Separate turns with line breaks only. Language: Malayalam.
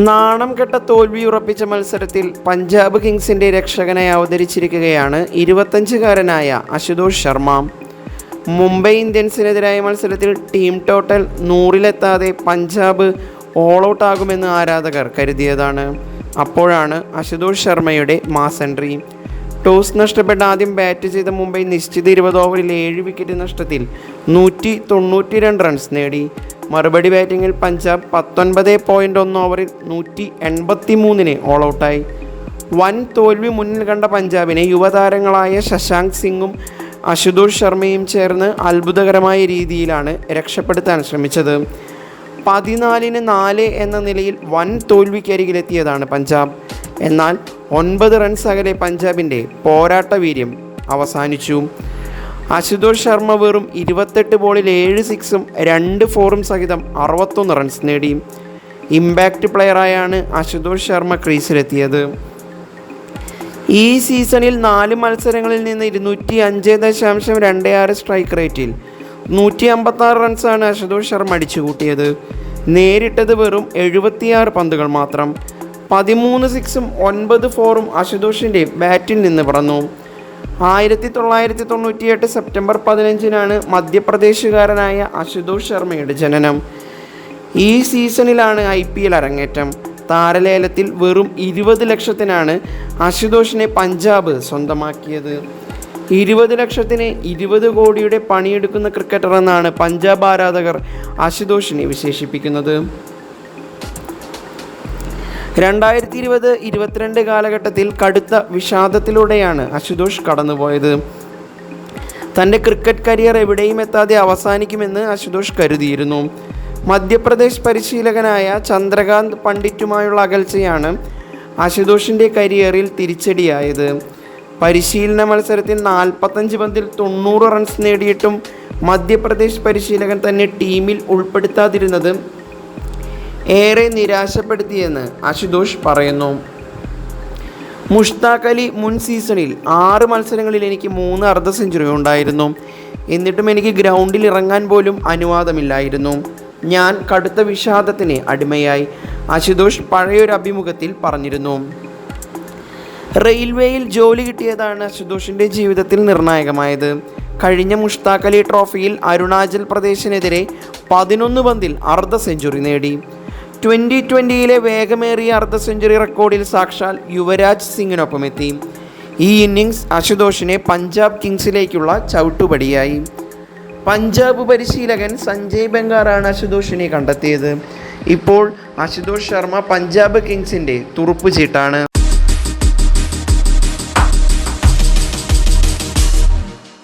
നാണം കെട്ട തോൽവി ഉറപ്പിച്ച മത്സരത്തിൽ പഞ്ചാബ് കിങ്സിൻ്റെ രക്ഷകനായി അവതരിച്ചിരിക്കുകയാണ് 25-കാരനായ അശുതോഷ് ശർമ്മ. മുംബൈ ഇന്ത്യൻസിനെതിരായ മത്സരത്തിൽ ടീം ടോട്ടൽ 100-ലെത്താതെ പഞ്ചാബ് ഓൾ ഔട്ട് ആകുമെന്ന് ആരാധകർ കരുതിയതാണ്. അപ്പോഴാണ് അശുതോഷ് ശർമ്മയുടെ മാസ് എൻട്രി. ടോസ് നഷ്ടപ്പെട്ട് ആദ്യം ബാറ്റ് ചെയ്ത മുംബൈ നിശ്ചിത 20 ഓവറിൽ 7 വിക്കറ്റ് നഷ്ടത്തിൽ 192 റൺസ് നേടി. മറുപടി ബാറ്റിങ്ങിൽ പഞ്ചാബ് 19.1 ഓവറിൽ 183 ഓൾ ഔട്ടായി. വൻ തോൽവി മുന്നിൽ കണ്ട പഞ്ചാബിനെ യുവതാരങ്ങളായ ശശാങ്ക് സിംഗും അശുതോഷ് ശർമ്മയും ചേർന്ന് അത്ഭുതകരമായ രീതിയിലാണ് രക്ഷപ്പെടുത്താൻ ശ്രമിച്ചത്. 14-4 എന്ന നിലയിൽ വൻ തോൽവിക്കരികിലെത്തിയതാണ് പഞ്ചാബ്. എന്നാൽ 9 റൺസ് അകലെ പഞ്ചാബിൻ്റെ പോരാട്ട വീര്യം അവസാനിച്ചു. അശുതോഷ് ശർമ്മ വെറും 28 ബോളിൽ 7 സിക്സും 2 ഫോറും സഹിതം 61 റൺസ് നേടി. ഇമ്പാക്റ്റ് പ്ലെയറായാണ് അശുതോഷ് ശർമ്മ ക്രീസിലെത്തിയത്. ഈ സീസണിൽ 4 മത്സരങ്ങളിൽ നിന്ന് 205.26 സ്ട്രൈക്ക് റേറ്റിൽ 156 റൺസാണ് അശുതോഷ് ശർമ്മ അടിച്ചുകൂട്ടിയത്. നേരിട്ടത് വെറും 76 പന്തുകൾ മാത്രം. 13 സിക്സും 9 ഫോറും അശുതോഷിൻ്റെ ബാറ്റിൽ നിന്ന് പറന്നു. 1998 സെപ്റ്റംബർ 15-നാണ് മധ്യപ്രദേശുകാരനായ അശുതോഷ് ശർമ്മയുടെ ജനനം. ഈ സീസണിലാണ് IPL അരങ്ങേറ്റം. താരലേലത്തിൽ വെറും 20 ലക്ഷത്തിനാണ് അശുതോഷിനെ പഞ്ചാബ് സ്വന്തമാക്കിയത്. 20 ലക്ഷത്തിന് 20 കോടിയുടെ പണിയെടുക്കുന്ന ക്രിക്കറ്റർ എന്നാണ് പഞ്ചാബ് ആരാധകർ അശുതോഷിനെ വിശേഷിപ്പിക്കുന്നത്. 2020-22 കാലഘട്ടത്തിൽ കടുത്ത വിഷാദത്തിലൂടെയാണ് അശുതോഷ് കടന്നുപോയത്. തൻ്റെ ക്രിക്കറ്റ് കരിയർ എവിടെയും എത്താതെ അവസാനിക്കുമെന്ന് അശുതോഷ് കരുതിയിരുന്നു. മധ്യപ്രദേശ് പരിശീലകനായ ചന്ദ്രകാന്ത് പണ്ഡിറ്റുമായുള്ള അകൽച്ചയാണ് അശുതോഷിൻ്റെ കരിയറിൽ തിരിച്ചടിയായത്. പരിശീലന മത്സരത്തിൽ 45 പന്തിൽ 90 റൺസ് നേടിയിട്ടും മധ്യപ്രദേശ് പരിശീലകൻ തന്നെ ടീമിൽ ഉൾപ്പെടുത്താതിരുന്നത് ഏറെ നിരാശപ്പെടുത്തിയെന്ന് അശുതോഷ് പറയുന്നു. മുഷ്താഖ് അലി മുൻ സീസണിൽ 6 മത്സരങ്ങളിൽ എനിക്ക് 3 അർദ്ധ സെഞ്ചുറി ഉണ്ടായിരുന്നു. എന്നിട്ടും എനിക്ക് ഗ്രൗണ്ടിൽ ഇറങ്ങാൻ പോലും അനുവാദമില്ലായിരുന്നു. ഞാൻ കടുത്ത വിഷാദത്തിന് അടിമയായി, അശുതോഷ് പഴയൊരു അഭിമുഖത്തിൽ പറഞ്ഞിരുന്നു. റെയിൽവേയിൽ ജോലി കിട്ടിയതാണ് അശുതോഷിൻ്റെ ജീവിതത്തിൽ നിർണായകമായത്. കഴിഞ്ഞ മുഷ്താഖ് അലി ട്രോഫിയിൽ അരുണാചൽ പ്രദേശിനെതിരെ 11 പന്തിൽ അർദ്ധ സെഞ്ചുറി നേടി. 2020-ലെ വേഗമേറിയ അർദ്ധ സെഞ്ചുറി റെക്കോർഡിൽ സാക്ഷാൽ യുവരാജ് സിംഗിനൊപ്പം എത്തി. ഈ ഇന്നിങ്സ് അശുതോഷിനെ പഞ്ചാബ് കിങ്സിലേക്കുള്ള ചവിട്ടുപടിയായി. പഞ്ചാബ് പരിശീലകൻ സഞ്ജയ് ബംഗാറാണ് അശുതോഷിനെ കണ്ടെത്തിയത്. ഇപ്പോൾ അശുതോഷ് ശർമ്മ പഞ്ചാബ് കിങ്സിൻ്റെ തുറുപ്പുചീട്ടാണ്.